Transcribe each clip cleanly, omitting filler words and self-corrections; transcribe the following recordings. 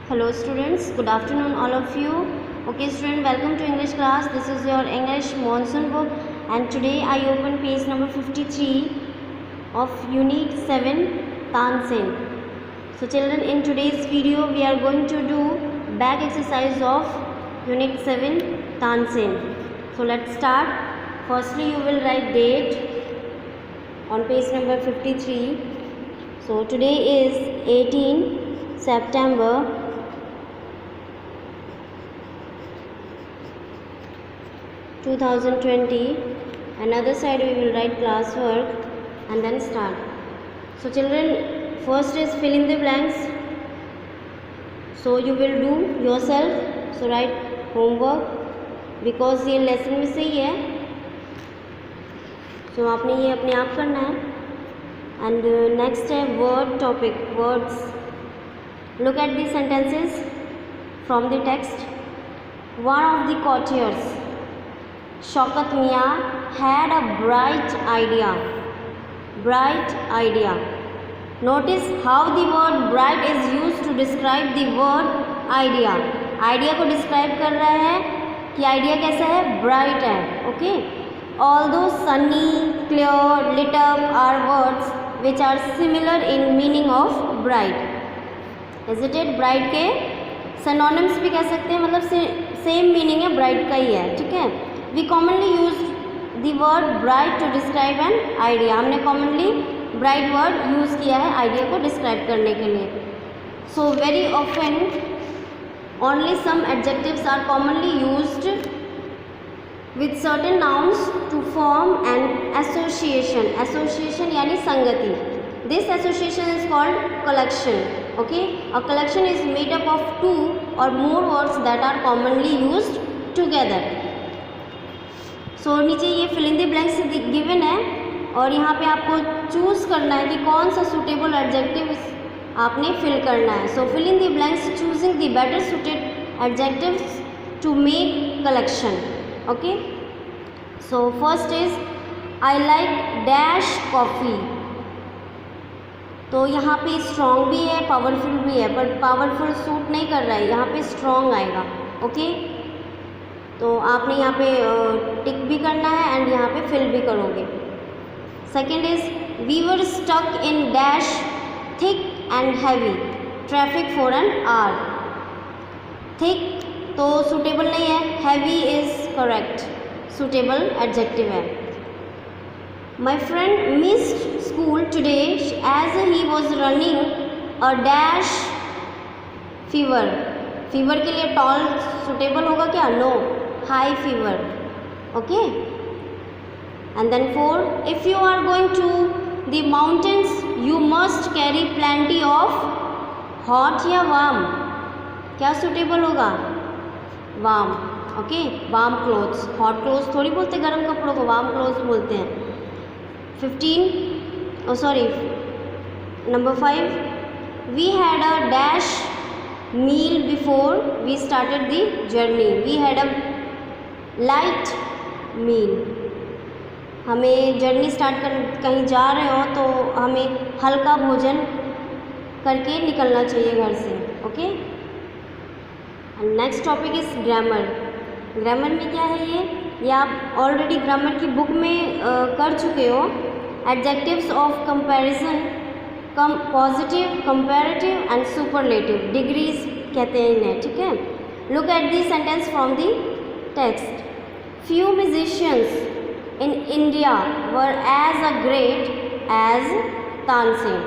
Hello students, good afternoon all of you. Okay student, welcome to English class. This is your English monsoon book and today I open page number 53 of unit 7 Tansen. So children, in today's video we are going to do back exercise of unit 7 Tansen. So let's start. Firstly you will write date on page number 53. So today is 18 September 2020. Another side we will write classwork and then start. So children, first is fill in the blanks. So you will do yourself. So write homework because ये lesson में से ही है. So आपने ये अपने आप करना है. And next है word topic, words. Look at the sentences from the text. One of the courtiers, Shaukat Mian, had a bright idea. Bright idea. Notice how the word bright is used to describe the word idea. Idea को describe कर रहा है कि idea कैसा है, bright है. Okay. Although sunny, clear, lit up are words which are similar in meaning of bright. Is it? Bright के synonyms भी कह सकते हैं, मतलब same meaning है, bright का ही है. ठीक है. We commonly use the word bright to describe an idea. हमने commonly bright word use किया है idea को describe करने के लिए. So very often only some adjectives are commonly used with certain nouns to form an association. Association यानी संगति. This association is called collection. Okay, a collection is made up of two or more words that are commonly used together. So नीचे ये fill in the blanks given है और यहाँ पे आपको choose करना है कि कौन सा suitable adjective आपने fill करना है. So fill in the blanks choosing the better suited adjectives to make collection. Okay. So first is I like dash coffee. तो यहाँ पे strong भी है, powerful भी है, पर powerful सूट नहीं कर रहा है, यहाँ पे strong आएगा. ओके. तो आपने यहाँ पे टिक भी करना है एंड यहाँ पे फिल भी करोगे. Second is we were stuck in dash thick and heavy traffic for an hour. Thick तो सूटेबल नहीं है, heavy is correct, suitable adjective है. My friend missed school today as he was running a dash fever. Fever के लिए tall suitable होगा क्या? No, high fever. Okay. And then 4, if you are going to the mountains you must carry plenty of hot या warm. क्या suitable होगा? Warm. Okay. Warm clothes. Hot clothes थोड़ी बोलते गर्म कपड़ों को, वार्म क्लोथ्स बोलते हैं. 5, we had a dash meal before we started the journey. We had a light meal. हमें जर्नी स्टार्ट कर कहीं जा रहे हो तो हमें हल्का भोजन करके निकलना चाहिए घर से. Okay. Next topic is grammar. Grammar में क्या है ये आप ऑलरेडी ग्रामर की बुक में कर चुके हो. Adjectives of comparison, positive, comparative and superlative, degrees कहते हैं इन्हें. ठीक है. Look at the sentence from the text. Few musicians in India were as a great as Tansen.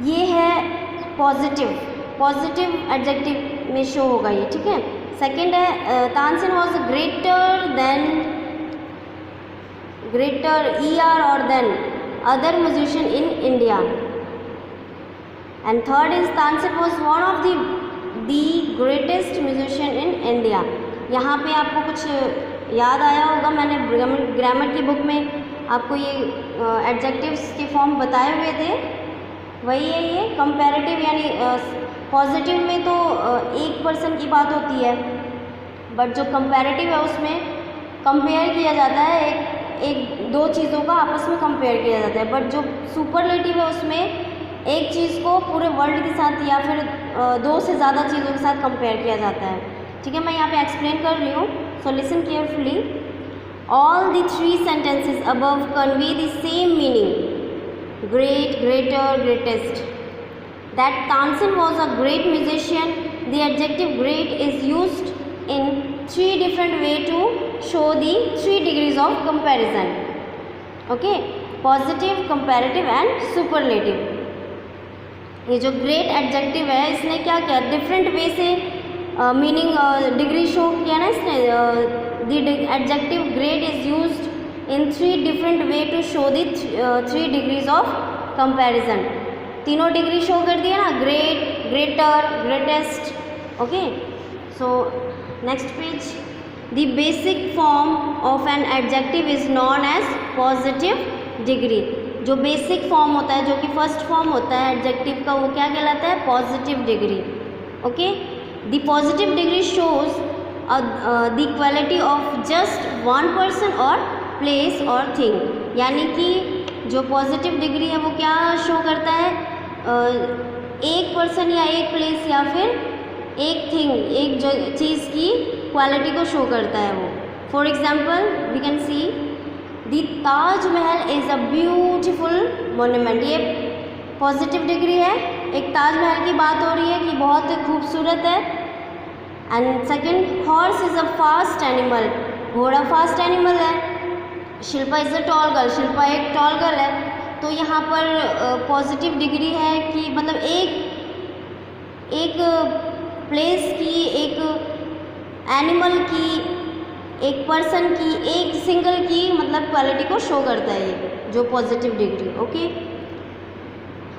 ये है पॉजिटिव, पॉजिटिव एडजेक्टिव में शो होगा ये. ठीक है. सेकेंड है Tansen was greater than, greater ER और than other musician in India. And third is Tansen was one of the greatest musician in India. यहाँ पे आपको कुछ याद आया होगा, मैंने ग्रामर की बुक में आपको ये एडजेक्टिव्स के फॉर्म बताए हुए थे. वही है ये. कंपैरेटिव यानी पॉजिटिव में तो एक पर्सन की बात होती है, बट जो कंपैरेटिव है उसमें कंपेयर किया जाता है, एक दो चीज़ों का आपस में कंपेयर किया जाता है. बट जो सुपरलेटिव है उसमें एक चीज़ को पूरे वर्ल्ड के साथ या फिर दो से ज़्यादा चीज़ों के साथ कंपेयर किया जाता है। ठीक है, मैं यहाँ पे एक्सप्लेन कर रही हूँ, so listen carefully. All the three sentences above convey the same meaning, great, greater, greatest. That Tansen was a great musician. The adjective great is used in three different ways to show the 3 degrees of comparison. Okay, positive, comparative and superlative. ये जो great adjective है इसने क्या किया, different way से meaning degree show किया ना इसने। the adjective great is used in 3 different way to show the 3 degrees of comparison. तीनों डिग्री शो कर दिया ना, great, greater, greatest. Okay, so next page. The basic form of an adjective is known as positive degree. जो basic form होता है, जो कि first form होता है एडजेक्टिव का, वो क्या कहलाता है, positive degree. Okay, the positive degree shows the quality of just one person और प्लेस और थिंग। यानी कि जो पॉजिटिव डिग्री है वो क्या शो करता है, एक पर्सन या एक प्लेस या फिर एक थिंग, एक जो चीज़ की क्वालिटी को शो करता है वो। For example we can see the Taj Mahal is a beautiful monument. ये पॉजिटिव डिग्री है, एक ताजमहल की बात हो रही है कि बहुत खूबसूरत है। And second, horse is a fast animal, घोड़ा फास्ट एनिमल है। Shilpa is a tall girl, Shilpa एक टॉल गर्ल है। तो यहाँ पर पॉजिटिव डिग्री है कि मतलब एक प्लेस की, एक एनिमल की, एक पर्सन की, एक सिंगल की मतलब क्वालिटी को शो करता है ये जो positive degree. Okay,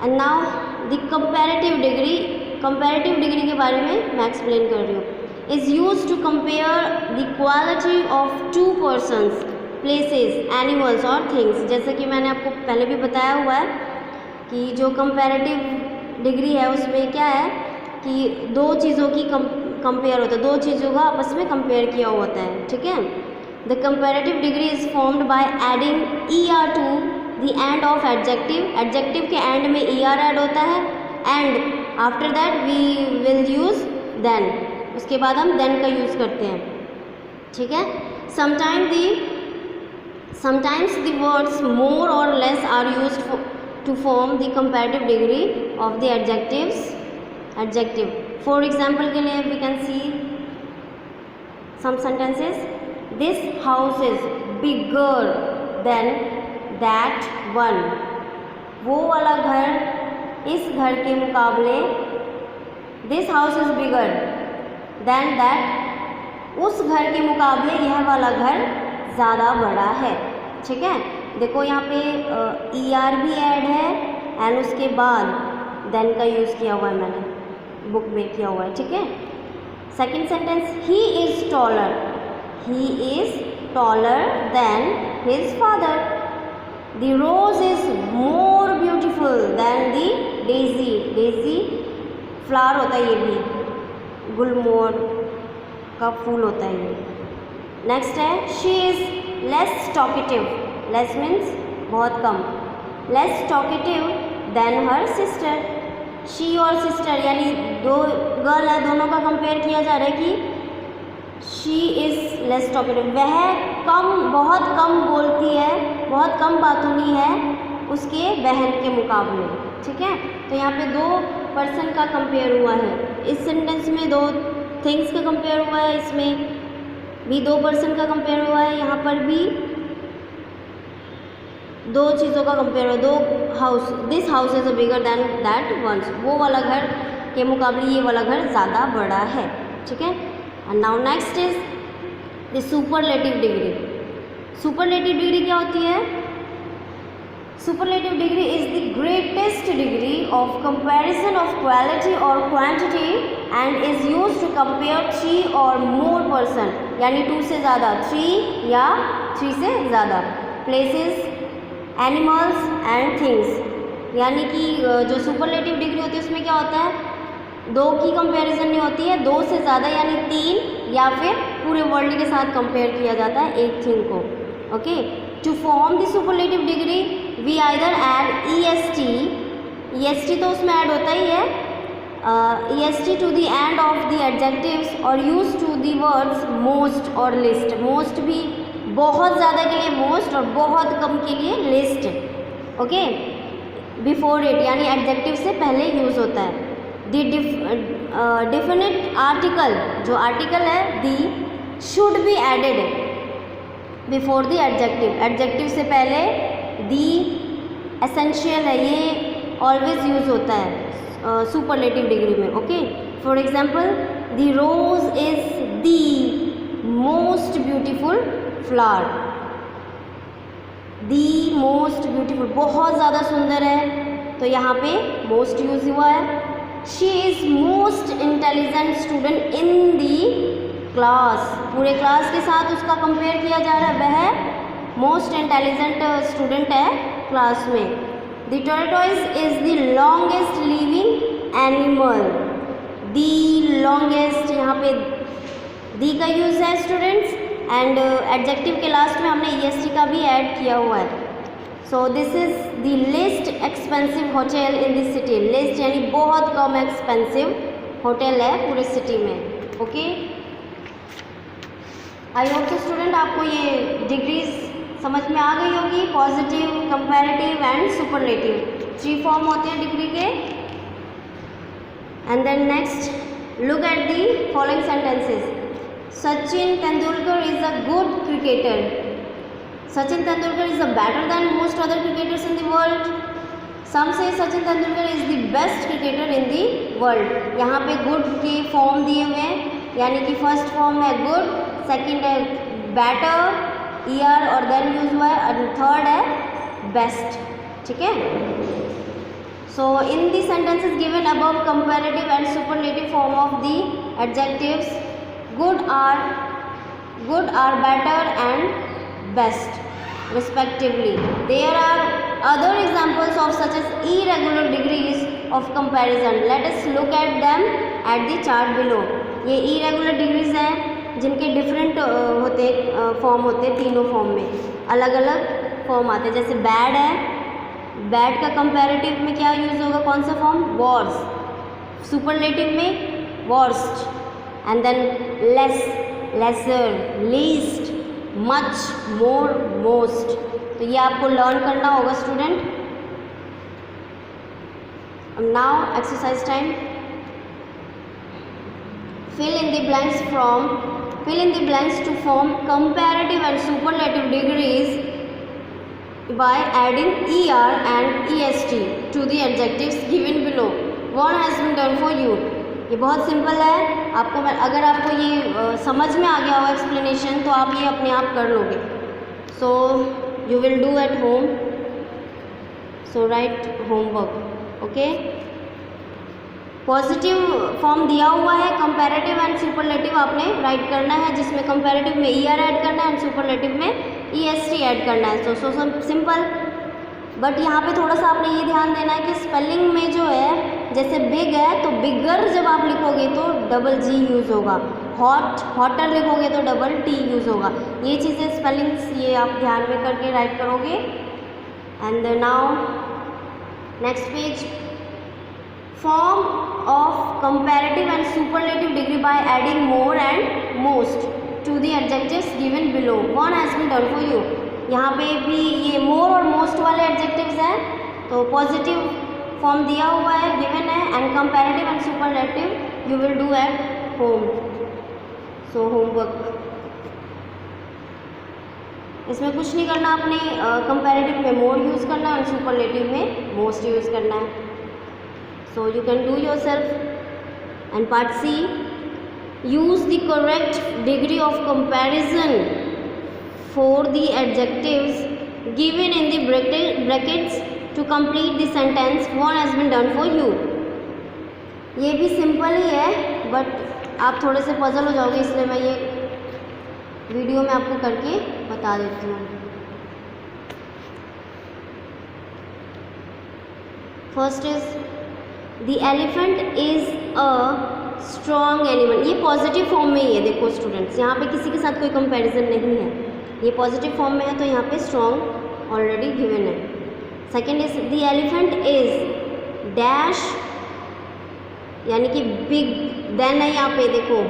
and now the comparative degree. Comparative degree के बारे में मैं एक्सप्लेन कर रही हूँ। Is use to compare the quality of 2 persons, places, animals और थिंग्स। जैसे कि मैंने आपको पहले भी बताया हुआ है कि जो कंपैरेटिव डिग्री है उसमें क्या है कि दो चीज़ों की कंपेयर होता है, दो चीज़ों का आपस में कंपेयर किया होता है। ठीक है, the comparative degree is formed by adding ER to the end of adjective. Adjective के एंड में ER ऐड होता है and after that we will use than. उसके बाद हम देन का यूज़ करते हैं। ठीक है, Sometimes the words more or less are used to form the comparative degree of the adjective. For example के लिए we can see some sentences. This house is bigger than that one. वो वाला घर इस घर के मुकाबले, this house is bigger than that, उस घर के मुकाबले यह वाला घर ज़्यादा बड़ा है। ठीक है, देखो यहाँ पे ER भी ऐड है एंड उसके बाद देन का यूज़ किया हुआ है, मैंने बुक में किया हुआ है। ठीक है, second sentence, he is taller, he is taller than his father. The rose is more beautiful than the daisy. Daisy flower होता है, ये भी गुलमोहर का फूल होता है ये। नेक्स्ट है, she is less talkative, less means बहुत कम, less talkative than her sister. She और सिस्टर यानी दो गर्ल है, दोनों का कंपेयर किया जा रहा है कि शी इज़ लेस टॉकेटिव, वह बहुत कम बोलती है, बहुत कम बातूनी है उसके बहन के मुकाबले। ठीक है, तो यहाँ पे 2 पर्सन का कंपेयर हुआ है। इस सेंटेंस में 2 थिंग्स का कंपेयर हुआ है, इसमें भी 2 पर्सन का कंपेयर हुआ है, यहाँ पर भी 2 चीज़ों का कंपेयर हुआ है। 2 house, this house is bigger than that ones, वो वाला घर के मुकाबले ये वाला घर ज़्यादा बड़ा है। ठीक है, and now next is the superlative degree. Superlative degree क्या होती है? Superlative degree is the greatest degree of comparison of quality or quantity and is used to compare 3 or more person, यानी 2 से ज़्यादा, 3 या 3 से ज़्यादा, places, animals and things। यानी कि जो सुपरलेटिव डिग्री होती है उसमें क्या होता है, 2 की कंपैरिजन नहीं होती है, 2 से ज़्यादा यानी 3 या फिर पूरे वर्ल्ड के साथ कंपेयर किया जाता है एक थिंग को। Okay, to form the superlative degree we either add est EST तो उसमें ऐड होता ही है, EST to the end of the adjectives और use to the words most और लिस्ट। मोस्ट भी बहुत ज़्यादा के लिए मोस्ट और बहुत कम के लिए लिस्ट, ओके। बिफोर इट यानी एडजेक्टिव से पहले यूज़ होता है। द डिफिनिट आर्टिकल, जो आर्टिकल है the, should be added before the adjective. Adjective से पहले दी एसेंशियल है, ये ऑलवेज यूज होता है सुपरलेटिव डिग्री में, okay. For example, the rose is the most beautiful flower. The most beautiful, बहुत ज़्यादा सुंदर है, तो यहाँ पे मोस्ट यूज हुआ है। She is most intelligent student in the class, पूरे क्लास के साथ उसका कंपेयर किया जा रहा है, वह मोस्ट इंटेलिजेंट स्टूडेंट है क्लास में। The tortoise is the longest living animal. The longest, यहाँ पे दी का यूज़ है स्टूडेंट्स, एंड एडजेक्टिव के लास्ट में हमने EST का भी ऐड किया हुआ है। So this is the list expensive hotel in this city. List यानी बहुत कम एक्सपेंसिव होटल है पूरे सिटी में, ओके। आई होप तो स्टूडेंट आपको ये डिग्रीज समझ में आ गई होगी, positive, comparative and superlative. 3 form होते हैं डिग्री के। And then next look at the following sentences. Sachin Tendulkar is a good cricketer. Sachin Tendulkar is better than most other cricketers in the world. Some say Sachin Tendulkar is the best cricketer in the world. यहाँ पे good के form दिए हुए हैं, यानी कि first form है good, second है better, ER और then यूज हुआ है, और थर्ड है best, ठीक है। So in the sentences given above, comparative and superlative form of the adjectives, good are better and best respectively. There are other examples of such as irregular degrees of comparison. Let us look at them at the chart below. ये irregular degrees हैं जिनके different होते form होते हैं, तीनों form में अलग अलग फॉर्म आते हैं। जैसे बैड है, बैड का कंपैरेटिव में क्या यूज़ होगा, कौन सा फॉर्म, वर्स्ट। सुपरलेटिव में worst, and then less, lesser, least, much, more, most। तो ये आपको लर्न करना होगा student. Now exercise time. fill in the blanks to form comparative and superlative degrees by adding ER and EST to the adjectives given below. One has been done for you. ये बहुत simple है, आपको अगर आपको ये समझ में आ गया हो एक्सप्लेनेशन तो आप ये अपने आप कर लोगे। So you will do at home, so right homework, okay. Positive form दिया हुआ है, कंपैरेटिव एंड सुपरलेटिव आपने राइट करना है, जिसमें कंपैरेटिव में ER ऐड करना है एंड सुपरलेटिव में EST ऐड करना है। सो सिंपल, बट यहाँ पे थोड़ा सा आपने ये ध्यान देना है कि स्पेलिंग में जो है, जैसे बिग है तो बिगर जब आप लिखोगे तो डबल G यूज़ होगा, हॉटर लिखोगे तो डबल T यूज़ होगा। ये चीज़ें स्पेलिंग्स ये आप ध्यान में करके राइट करोगे। And now next page. Form of comparative and superlative degree by adding more and most to the adjectives given below. One has been done for you. यहाँ पे भी ये मोर और मोस्ट वाले एडजेक्टिव्स हैं, तो पॉजिटिव फॉर्म दिया हुआ है, गिवन है, and comparative and superlative you will do at home. So homework, इसमें कुछ नहीं करना आपने, कंपैरेटिव में मोर यूज़ करना है और सुपरलेटिव में मोस्ट यूज़ करना है। So you can do your self. And part C, use the correct degree of comparison for the adjectives given in the brackets to complete the sentence one has been done for you। ये भी simple ही है, but आप थोड़े से puzzle हो जाओगे, इसलिए मैं ये वीडियो में आपको करके बता देती हूँ। First is the elephant is a strong animal. ये पॉजिटिव फॉर्म में ही है, देखो स्टूडेंट्स, यहाँ पे किसी के साथ कोई कंपैरिजन नहीं है, ये पॉजिटिव फॉर्म में है तो यहाँ पे स्ट्रॉन्ग ऑलरेडी गिवन है। Second is the elephant is dash यानी कि बिग, देन है यहाँ पे देखो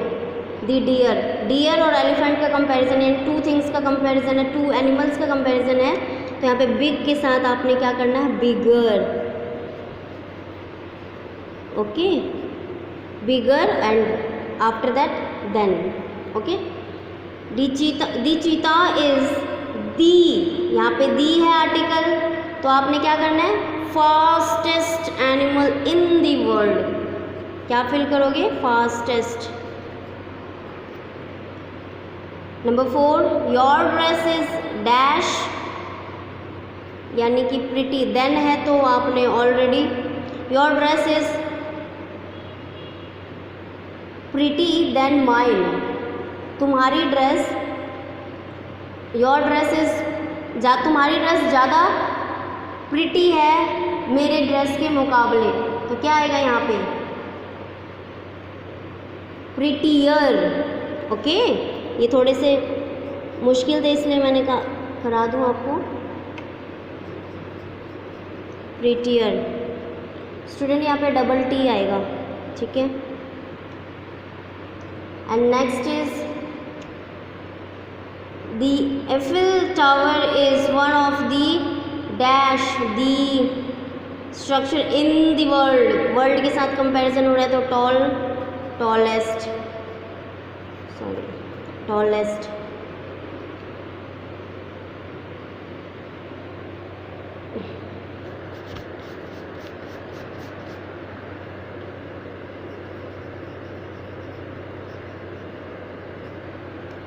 दी डियर, डियर और एलिफेंट का कंपैरिजन है, टू थिंग्स का कंपैरिजन है, टू एनिमल्स का कंपैरिजन है, तो यहाँ पे बिग के साथ आपने क्या करना है, bigger, okay, bigger and after that then, okay. The cheetah is दी, यहाँ पे दी है आर्टिकल, तो आपने क्या करना है, fastest animal in the world, क्या फिल करोगे, fastest. Number 4, your dress is dash यानी कि प्रिटी, देन है तो आपने already, your dress is pretty then mine, तुम्हारी ड्रेस, योर ड्रेस इज तुम्हारी ड्रेस ज़्यादा प्रिटी है मेरे ड्रेस के मुकाबले, तो क्या आएगा यहाँ पे, प्रिटियर, ओके। ये थोड़े से मुश्किल थे इसलिए मैंने कहा करा दूँ आपको, प्रिटियर। स्टूडेंट यहाँ पे डबल टी आएगा, ठीक है। And next is the Eiffel tower is one of the dash the structure in the world, world के साथ कंपैरिजन हो रहा है तो tallest, sorry tallest.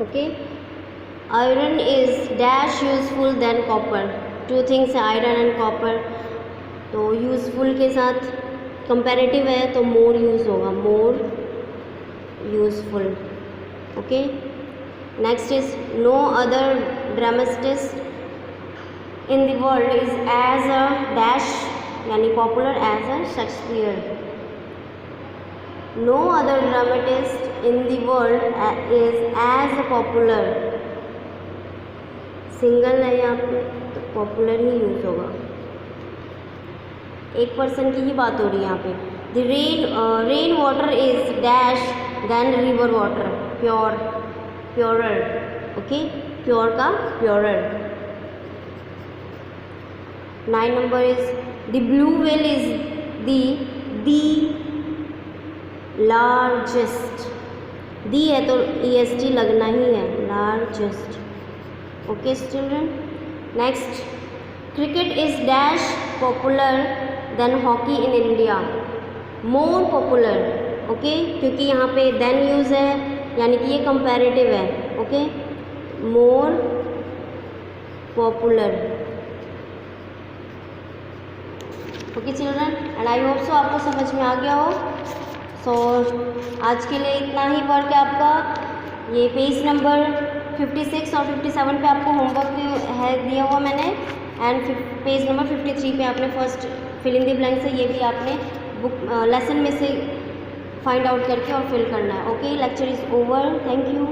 Okay, iron is dash useful than copper, two things है आयरन एंड कॉपर, तो useful के साथ कंपैरेटिव है तो मोर यूज होगा, more useful, okay. Next is no other dramatist in the world is as a dash यानी popular as a Shakespeare, no other dramatist in the world is as a popular, single है यहाँ पे तो popular ही use होगा, एक person की ही बात हो रही है यहाँ पे। The rain water is dash than river water, pure, purer, okay, pure का purer. 9 number is the blue whale is the largest, the है तो EST लगना ही है, largest, okay student. Next, cricket is dash popular than hockey in India, more popular, okay, क्योंकि यहाँ पे then use है यानी कि ये कंपैरेटिव है, okay, more popular, okay children, and I hope so आपको समझ में आ गया हो। सो आज के लिए इतना ही वर्क है आपका, ये पेज नंबर 56 और 57 पे आपको होमवर्क है दिया हुआ मैंने, एंड पेज नंबर 53 पे आपने first fill in the blank से ये भी आपने बुक लेसन में से फाइंड आउट करके और फिल करना है, okay. Lecture is over, thank you.